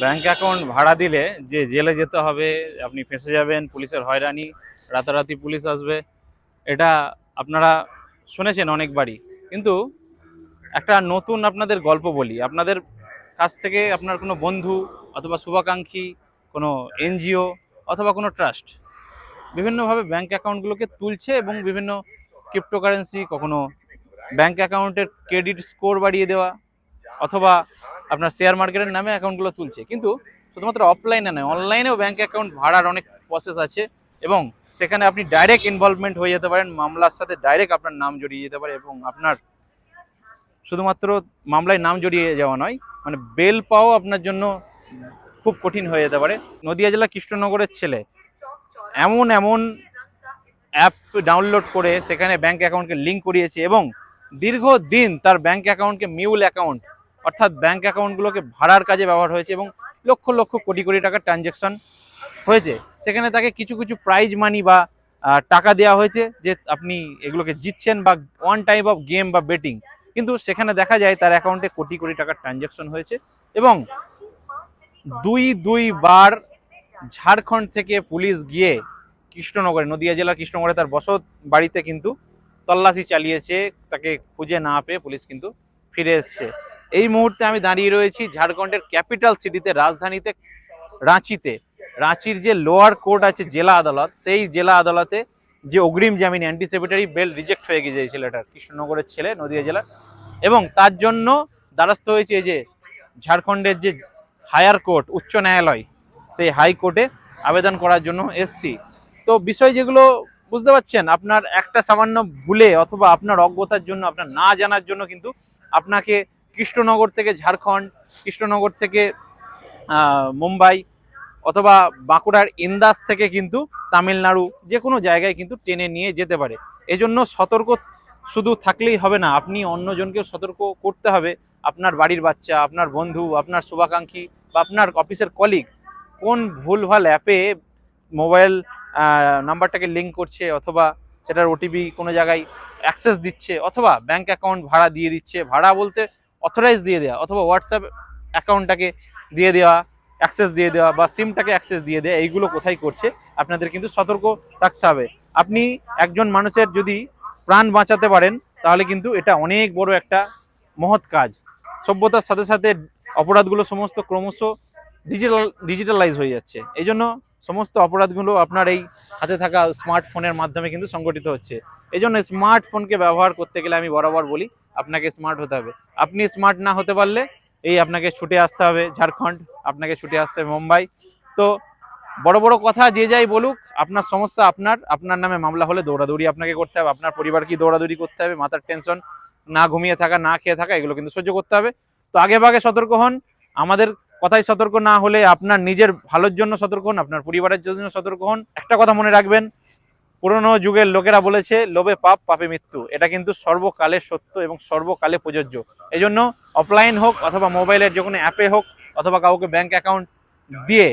Bank account ভাড়া দিলে যে জেলে যেতে হবে, আপনি ফেঁসে যাবেন, পুলিশের হয়রানি, রাতারাতি পুলিশ আসবে, এটা আপনারা শুনেছেন অনেকবারই। কিন্তু একটা নতুন আপনাদের গল্প বলি। আপনাদের কাছ থেকে আপনার কোনো বন্ধু অথবা শুভাকাঙ্ক্ষী, কোনো এনজিও অথবা কোনো ট্রাস্ট বিভিন্নভাবে ব্যাংক অ্যাকাউন্টগুলোকে তুলছে এবং বিভিন্ন ক্রিপ্টোকারেন্সি, কখনো ব্যাংক অ্যাকাউন্টের ক্রেডিট স্কোর বাড়িয়ে দেওয়া, অথবা আপনার শেয়ার মার্কেটের নামে অ্যাকাউন্টগুলো তুলছে। কিন্তু শুধুমাত্র অফলাইনে নয়, অনলাইনেও ব্যাংক অ্যাকাউন্ট ভাড়ার অনেক প্রসেস আছে এবং সেখানে আপনি ডাইরেক্ট ইনভলভমেন্ট হয়ে যেতে পারেন, মামলার সাথে ডাইরেক্ট আপনার নাম জড়িয়ে যেতে পারে এবং আপনার শুধুমাত্র মামলায় নাম জড়িয়ে যাওয়া নয়, মানে বেল পাওয়া আপনার জন্য খুব কঠিন হয়ে যেতে পারে। নদিয়া জেলা কৃষ্ণনগরের ছেলে এমন এমন অ্যাপ ডাউনলোড করে সেখানে ব্যাংক অ্যাকাউন্টকে লিঙ্ক করিয়েছে এবং দীর্ঘদিন তার ব্যাংক অ্যাকাউন্টকে মিউল অ্যাকাউন্ট, অর্থাৎ ব্যাংক অ্যাকাউন্টগুলোকে ভাড়ার কাজে ব্যবহার হয়েছে এবং লক্ষ লক্ষ কোটি কোটি টাকার ট্রানজ্যাকশন হয়েছে। সেখানে তাকে কিছু কিছু প্রাইজ মানি বা টাকা দেওয়া হয়েছে যে আপনি এগুলোকে জিতছেন, বা ওয়ান টাইপ অফ গেম বা বেটিং। কিন্তু সেখানে দেখা যায় তার অ্যাকাউন্টে কোটি কোটি টাকার ট্রানজ্যাকশন হয়েছে এবং দুইবার ঝাড়খণ্ড থেকে পুলিশ গিয়ে কৃষ্ণনগরে, নদিয়া জেলার কৃষ্ণনগরে তার বসত বাড়িতে কিন্তু তল্লাশি চালিয়েছে। তাকে খুঁজে না পেয়ে পুলিশ কিন্তু ফিরে এসছে। এই মুহূর্তে আমি দাঁড়িয়ে রয়েছি ঝাড়খণ্ডের ক্যাপিটাল সিটিতে, রাজধানীতে রাঁচিতে। রাঁচির যে লোয়ার কোর্ট আছে, জেলা আদালত, সেই জেলা আদালতে যে অগ্রিম জামিন, অ্যান্টিসিপেটরি বেল রিজেক্ট হয়ে গিয়েছে এই ছেলেটার, কৃষ্ণনগরের ছেলে, নদিয়া জেলার, এবং তার জন্য দ্বারস্থ হয়েছে এই যে ঝাড়খণ্ডের যে হায়ার কোর্ট, উচ্চ ন্যায়ালয়, সেই হাইকোর্টে আবেদন করার জন্য এসছি। তো বিষয় যেগুলো বুঝতে পারছেন, আপনার একটা সামান্য ভুলে অথবা আপনার অজ্ঞতার জন্য, আপনার না জানার জন্য কিন্তু আপনাকে কৃষ্ণনগর থেকে ঝাড়খণ্ড, কৃষ্ণনগর থেকে মুম্বাই, অথবা বাঁকুড়ার ইন্দাস থেকে কিন্তু তামিলনাড়ু, যে কোনো জায়গায় কিন্তু টেনে নিয়ে যেতে পারে। এজন্য সতর্ক শুধু থাকলেই হবে না, আপনি অন্যজনকেও সতর্ক করতে হবে। আপনার বাড়ির বাচ্চা, আপনার বন্ধু, আপনার শুভাকাঙ্ক্ষী বা আপনার অফিসের কলিগ কোন ভুলভাল অ্যাপে মোবাইল নাম্বারটাকে লিঙ্ক করছে, অথবা সেটার ওটিপি কোনো জায়গায় অ্যাক্সেস দিচ্ছে, অথবা ব্যাংক অ্যাকাউন্ট ভাড়া দিয়ে দিচ্ছে। ভাড়া বলতে অথরাইজ দিয়ে দেওয়া, অথবা হোয়াটসঅ্যাপ অ্যাকাউন্টটাকে দিয়ে দেওয়া, অ্যাক্সেস দিয়ে দেওয়া, বা সিমটাকে অ্যাক্সেস দিয়ে দেওয়া, এইগুলো কোথায় করছে আপনাদের কিন্তু সতর্ক থাকতে হবে। আপনি একজন মানুষের যদি প্রাণ বাঁচাতে পারেন তাহলে কিন্তু এটা অনেক বড় একটা মহৎ কাজ। সভ্যতার সাথে সাথে অপরাধগুলো সমস্ত ক্রমশ ডিজিটালাইজ হয়ে যাচ্ছে। এই জন্য সমস্ত অপরাধগুলো আপনার এই হাতে থাকা স্মার্টফোনের মাধ্যমে কিন্তু সংগঠিত হচ্ছে। এই জন্য স্মার্টফোনকে ব্যবহার করতে গেলে আমি বরাবর বলি আপনাকে স্মার্ট হতে হবে। আপনি স্মার্ট না হতে পারলে এই আপনাকে ছুটে আসতে হবে ঝাড়খণ্ড, আপনাকে ছুটে আসতে হবে মুম্বাই। তো বড় বড় কথা যে যাই বলুক, আপনার সমস্যা আপনার নামে মামলা হলে দৌড়াদৌড়ি আপনাকে করতে হবে, আপনার পরিবারকে দৌড়াদৌড়ি করতে হবে, মাথার টেনশন, না ঘুমিয়ে থাকা, না খেয়ে থাকা, এগুলো কিন্তু সহ্য করতে হবে। তো আগে ভাগে সতর্ক হন। আমাদের কথায় সতর্ক না হলে আপনার নিজের ভালোর জন্য সতর্ক হন, আপনার পরিবারের জন্য সতর্ক হন। একটা কথা মনে রাখবেন, পুরনো যুগের লোকেরা বলেছে লোভে পাপ, পাপে মৃত্যু। এটা কিন্তু সর্বকালের সত্য এবং সর্বকালে প্রযোজ্য। এই জন্য অফলাইন হোক অথবা মোবাইলের যে কোনো অ্যাপে হোক, অথবা কাউকে ব্যাংক অ্যাকাউন্ট দিয়ে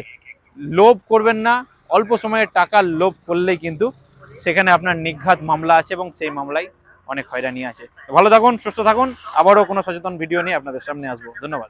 লোভ করবেন না। অল্প সময়ের টাকার লোভ করলেই কিন্তু সেখানে আপনার নিঘাত মামলা আছে এবং সেই মামলায় অনেক হয়রানি আছে। ভালো থাকুন, সুস্থ থাকুন, আবারও কোনো সচেতন ভিডিও নিয়ে আপনাদের সামনে আসবো। ধন্যবাদ।